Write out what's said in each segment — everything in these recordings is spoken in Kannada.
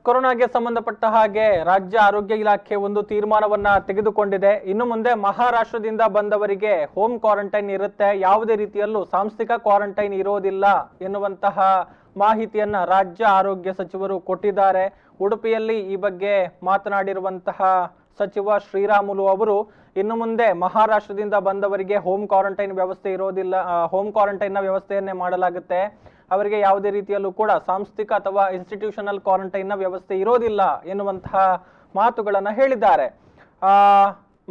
ಕೊರೋನಾಗೆ ಸಂಬಂಧಪಟ್ಟ ಹಾಗೆ ರಾಜ್ಯ ಆರೋಗ್ಯ ಇಲಾಖೆ ಒಂದು ತೀರ್ಮಾನವನ್ನ ತೆಗೆದುಕೊಂಡಿದೆ. ಇನ್ನು ಮುಂದೆ ಮಹಾರಾಷ್ಟ್ರದಿಂದ ಬಂದವರಿಗೆ ಹೋಮ್ ಕ್ವಾರಂಟೈನ್ ಇರುತ್ತೆ, ಯಾವುದೇ ರೀತಿಯಲ್ಲೂ ಸಾಂಸ್ಥಿಕ ಕ್ವಾರಂಟೈನ್ ಇರೋದಿಲ್ಲ ಎನ್ನುವಂತಹ ಮಾಹಿತಿಯನ್ನ ರಾಜ್ಯ ಆರೋಗ್ಯ ಸಚಿವರು ಕೊಟ್ಟಿದ್ದಾರೆ. ಉಡುಪಿಯಲ್ಲಿ ಈ ಬಗ್ಗೆ ಮಾತನಾಡಿರುವಂತಹ ಸಚಿವ ಶ್ರೀರಾಮುಲು ಅವರು ಇನ್ನು ಮುಂದೆ ಮಹಾರಾಷ್ಟ್ರದಿಂದ ಬಂದವರಿಗೆ ಹೋಮ್ ಕ್ವಾರಂಟೈನ್ ವ್ಯವಸ್ಥೆ ಇರೋದಿಲ್ಲ, ಹೋಮ್ ಕ್ವಾರಂಟೈನ್ ನ ವ್ಯವಸ್ಥೆಯನ್ನೇ ಮಾಡಲಾಗುತ್ತೆ. ಅವರಿಗೆ ಯಾವುದೇ ರೀತಿಯಲ್ಲೂ ಕೂಡ ಸಾಂಸ್ಥಿಕ ಅಥವಾ ಇನ್ಸ್ಟಿಟ್ಯೂಷನಲ್ ಕ್ವಾರಂಟೈನ್ ನ ವ್ಯವಸ್ಥೆ ಇರೋದಿಲ್ಲ ಎನ್ನುವಂತಹ ಮಾತುಗಳನ್ನ ಹೇಳಿದ್ದಾರೆ.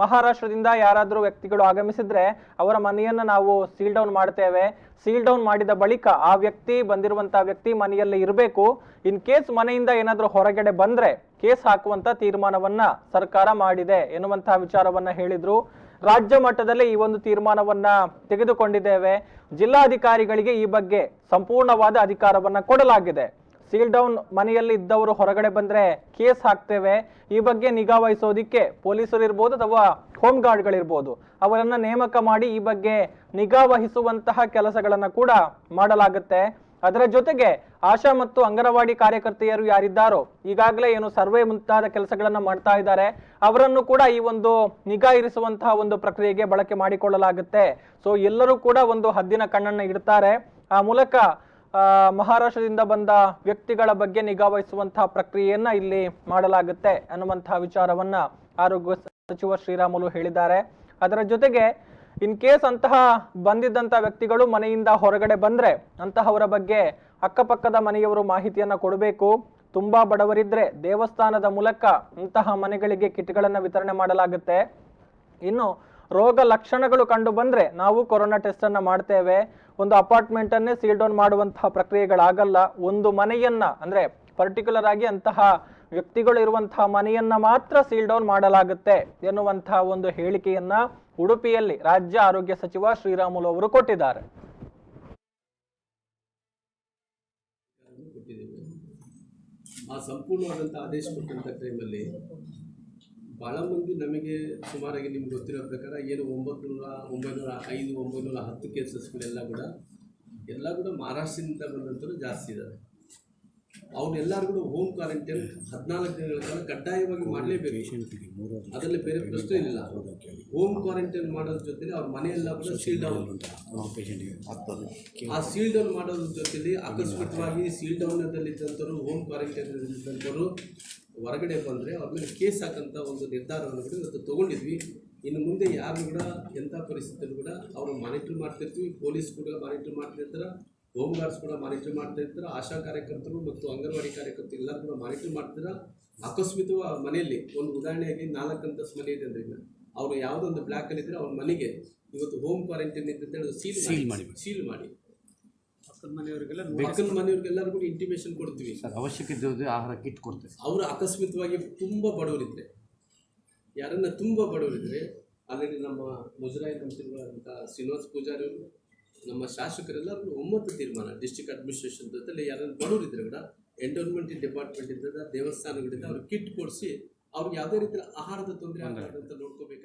ಮಹಾರಾಷ್ಟ್ರದಿಂದ ಯಾರಾದರೂ ವ್ಯಕ್ತಿಗಳು ಆಗಮಿಸಿದ್ರೆ ಅವರ ಮನೆಯನ್ನ ನಾವು ಸೀಲ್ ಡೌನ್ ಮಾಡ್ತೇವೆ. ಸೀಲ್ ಡೌನ್ ಮಾಡಿದ ಬಳಿಕ ಆ ವ್ಯಕ್ತಿ ಬಂದಿರುವಂತಹ ವ್ಯಕ್ತಿ ಮನೆಯಲ್ಲೇ ಇರಬೇಕು. ಇನ್ ಕೇಸ್ ಮನೆಯಿಂದ ಏನಾದರೂ ಹೊರಗಡೆ ಬಂದ್ರೆ ಕೇಸ್ ಹಾಕುವಂತ ತೀರ್ಮಾನವನ್ನ ಸರ್ಕಾರ ಮಾಡಿದೆ ಎನ್ನುವಂತಹ ವಿಚಾರವನ್ನ ಹೇಳಿದ್ರು. ರಾಜ್ಯ ಮಟ್ಟದಲ್ಲಿ ಈ ಒಂದು ತೀರ್ಮಾನವನ್ನ ತೆಗೆದುಕೊಂಡಿದ್ದೇವೆ. ಜಿಲ್ಲಾಧಿಕಾರಿಗಳಿಗೆ ಈ ಬಗ್ಗೆ ಸಂಪೂರ್ಣವಾದ ಅಧಿಕಾರವನ್ನ ಕೊಡಲಾಗಿದೆ. ಸೀಲ್ ಡೌನ್ ಮನೆಯಲ್ಲಿ ಇದ್ದವರು ಹೊರಗಡೆ ಬಂದ್ರೆ ಕೇಸ್ ಹಾಕ್ತೇವೆ. ಈ ಬಗ್ಗೆ ನಿಗಾ ವಹಿಸೋದಿಕ್ಕೆ ಪೊಲೀಸರು ಇರ್ಬೋದು ಅಥವಾ ಹೋಮ್ ಗಾರ್ಡ್ಗಳಿರ್ಬೋದು, ಅವರನ್ನ ನೇಮಕ ಮಾಡಿ ಈ ಬಗ್ಗೆ ನಿಗಾ ವಹಿಸುವಂತಹ ಕೆಲಸಗಳನ್ನ ಕೂಡ ಮಾಡಲಾಗುತ್ತೆ. ಅದರ ಜೊತೆಗೆ ಆಶಾ ಮತ್ತು ಅಂಗನವಾಡಿ ಕಾರ್ಯಕರ್ತೆಯರು ಯಾರಿದ್ದಾರೋ ಈಗಾಗಲೇ ಏನು ಸರ್ವೆ ಮುಂತಾದ ಕೆಲಸಗಳನ್ನ ಮಾಡ್ತಾ ಇದ್ದಾರೆ, ಅವರನ್ನು ಕೂಡ ಈ ಒಂದು ನಿಗಾ ಇರಿಸುವಂತಹ ಒಂದು ಪ್ರಕ್ರಿಯೆಗೆ ಬಳಕೆ ಮಾಡಿಕೊಳ್ಳಲಾಗುತ್ತೆ. ಸೊ ಎಲ್ಲರೂ ಕೂಡ ಒಂದು ಹದ್ದಿನ ಕಣ್ಣನ್ನ ಇಡ್ತಾರೆ. ಆ ಮೂಲಕ ಮಹಾರಾಷ್ಟ್ರದಿಂದ ಬಂದ ವ್ಯಕ್ತಿಗಳ ಬಗ್ಗೆ ನಿಗಾ ವಹಿಸುವಂತಹ ಪ್ರಕ್ರಿಯೆಯನ್ನ ಇಲ್ಲಿ ಮಾಡಲಾಗುತ್ತೆ ಅನ್ನುವಂತಹ ವಿಚಾರವನ್ನ ಆರೋಗ್ಯ ಸಚಿವ ಶ್ರೀರಾಮುಲು ಹೇಳಿದ್ದಾರೆ. ಅದರ ಜೊತೆಗೆ ಇನ್ ಕೇಸ್ ಅಂತಹ ಬಂದಿದ್ದಂತಹ ವ್ಯಕ್ತಿಗಳು ಮನೆಯಿಂದ ಹೊರಗಡೆ ಬಂದ್ರೆ ಅಂತಹವರ ಬಗ್ಗೆ ಅಕ್ಕಪಕ್ಕದ ಮನೆಯವರು ಮಾಹಿತಿಯನ್ನ ಕೊಡಬೇಕು. ತುಂಬಾ ಬಡವರಿದ್ರೆ ದೇವಸ್ಥಾನದ ಮೂಲಕ ಇಂತಹ ಮನೆಗಳಿಗೆ ಕಿಟ್ಗಳನ್ನ ವಿತರಣೆ ಮಾಡಲಾಗುತ್ತೆ. ಇನ್ನು ರೋಗ ಲಕ್ಷಣಗಳು ಕಂಡು ಬಂದ್ರೆ ನಾವು ಕೊರೋನಾ ಟೆಸ್ಟ್ ಅನ್ನ ಮಾಡ್ತೇವೆ. ಒಂದು ಅಪಾರ್ಟ್ಮೆಂಟ್ ಅನ್ನೇ ಸೀಲ್ ಡೌನ್ ಮಾಡುವಂತಹ ಪ್ರಕ್ರಿಯೆಗಳಾಗಲ್ಲ. ಒಂದು ಮನೆಯನ್ನ ಅಂದ್ರೆ ಪರ್ಟಿಕ್ಯುಲರ್ ಆಗಿ ಅಂತಹ ವ್ಯಕ್ತಿಗಳು ಇರುವಂತಹ ಮನೆಯನ್ನ ಮಾತ್ರ ಸೀಲ್ ಡೌನ್ ಮಾಡಲಾಗುತ್ತೆ ಎನ್ನುವಂತಹ ಒಂದು ಹೇಳಿಕೆಯನ್ನ ಉಡುಪಿಯಲ್ಲಿ ರಾಜ್ಯ ಆರೋಗ್ಯ ಸಚಿವ ಶ್ರೀರಾಮುಲು ಅವರು ಕೊಟ್ಟಿದ್ದಾರೆ. ಆ ಸಂಪೂರ್ಣವಾದಂಥ ಆದೇಶ ಕೊಟ್ಟಂಥ ಟೈಮಲ್ಲಿ ಭಾಳ ಮಂದಿ ನಮಗೆ ಸುಮಾರಾಗಿ ನಿಮ್ಗೆ ಗೊತ್ತಿರೋ ಪ್ರಕಾರ ಏನು 905, 910 ಕೇಸಸ್ಗಳೆಲ್ಲ ಕೂಡ ಮಹಾರಾಷ್ಟ್ರದಿಂದ ಬಂದಂಥವ್ರು ಜಾಸ್ತಿ ಇದ್ದಾರೆ. ಅವನ್ನೆಲ್ಲರೂ ಕೂಡ ಹೋಮ್ ಕ್ವಾರಂಟೈನ್ 14 ದಿನಗಳ ಕಾಲ ಕಡ್ಡಾಯವಾಗಿ ಮಾಡಲೇಬೇಕು. ಅದರಲ್ಲಿ ಬೇರೆ ಪ್ರಶ್ನೆ ಇಲ್ಲ. ಹೋಮ್ ಕ್ವಾರಂಟೈನ್ ಮಾಡೋದ್ರ ಜೊತೆಲಿ ಅವ್ರ ಮನೆಯೆಲ್ಲ ಕೂಡ ಸೀಲ್ ಡೌನ್, ಆ ಸೀಲ್ ಡೌನ್ ಮಾಡೋದ್ರ ಜೊತೆಲಿ ಅಕಸ್ಮಾತ್ವಾಗಿ ಸೀಲ್ ಡೌನದಲ್ಲಿದ್ದಂಥವ್ರು ಹೋಮ್ ಕ್ವಾರಂಟೈನ್ ಇದ್ದಂಥವ್ರು ಹೊರಗಡೆ ಬಂದರೆ ಅವ್ರ ಮೇಲೆ ಕೇಸ್ ಹಾಕಂಥ ಒಂದು ನಿರ್ಧಾರವನ್ನು ಕೂಡ ಇವತ್ತು ತೊಗೊಂಡಿದ್ವಿ. ಇನ್ನು ಮುಂದೆ ಯಾರು ಕೂಡ ಎಂಥ ಪರಿಸ್ಥಿತಿಯಲ್ಲೂ ಕೂಡ ಅವರು ಮಾನಿಟರ್ ಮಾಡ್ತಿರ್ತೀವಿ. ಪೊಲೀಸ್ ಕೂಡ ಮಾನಿಟರ್ ಮಾಡ್ತಿರ್ತಾರೆ, ಹೋಮ್ ಗಾರ್ಡ್ಸ್ ಕೂಡ ಮಾನಿಟರ್ ಮಾಡ್ತಾ ಇರ್ತಾರೆ, ಆಶಾ ಕಾರ್ಯಕರ್ತರು ಮತ್ತು ಅಂಗನವಾಡಿ ಕಾರ್ಯಕರ್ತರು ಎಲ್ಲರೂ ಕೂಡ ಮಾನಿಟರ್ ಮಾಡ್ತಾರೆ. ಅಕಸ್ಮಾತ್ ಅವ್ರ ಮನೆಯಲ್ಲಿ ಒಂದು ಉದಾಹರಣೆಯಾಗಿ 4 ಅಂತಸ್ತು ಮನೆ ಇದೆ ಅಂದ್ರೆ ಅವರು ಯಾವುದೋ ಒಂದು ಬ್ಲಾಕಲ್ಲಿ ಇದ್ದರೆ ಅವ್ರ ಮನೆಗೆ ಇವತ್ತು ಹೋಮ್ ಕ್ವಾರಂಟೈನ್ ಇತ್ತು ಅಂತ ಹೇಳಿ ಸೀಲ್ ಮಾಡಿ ಪಕ್ಕದ ಮನೆಯವರಿಗೆಲ್ಲರೂ ಕೂಡ ಇಂಟಿಮೇಷನ್ ಕೊಡ್ತೀವಿ. ಅವಶ್ಯಕತೆ ಆಹಾರ ಕಿಟ್ ಕೊಡ್ತೇವೆ. ಅವರು ಅಕಸ್ಮಾತ್ವಾಗಿ ತುಂಬ ಬಡವರಿದ್ದರೆ, ಯಾರನ್ನ ತುಂಬ ಬಡವರಿದ್ದರೆ ಆಲ್ರೆಡಿ ನಮ್ಮ ಮುಜರಾಯಿ ಮಂತ್ರಿಗಳಾದಂಥ ಶ್ರೀನಿವಾಸ್ ಪೂಜಾರಿ ಅವರು, ನಮ್ಮ ಶಾಸಕರೆಲ್ಲರೂ ಒಮ್ಮತ ತೀರ್ಮಾನ ಡಿಸ್ಟ್ರಿಕ್ಟ್ ಅಡ್ಮಿನಿಸ್ಟ್ರೇಷನ್ ಜೊತೆಲಿ ಯಾರನ್ನು ಬಡವರಿದ್ದರೆ ಕೂಡ ಎಂಡೋನ್ಮೆಂಟ್ ಡಿಪಾರ್ಟ್ಮೆಂಟ್ ಇದ್ದ ದೇವಸ್ಥಾನಗಳಿಂದ ಅವ್ರಿಗೆ ಕಿಟ್ ಕೊಡಿಸಿ ಅವ್ರಿಗೆ ಯಾವುದೇ ರೀತಿಯ ಆಹಾರದ ತೊಂದರೆ ಆಗದಂತ ನೋಡ್ಕೋಬೇಕು.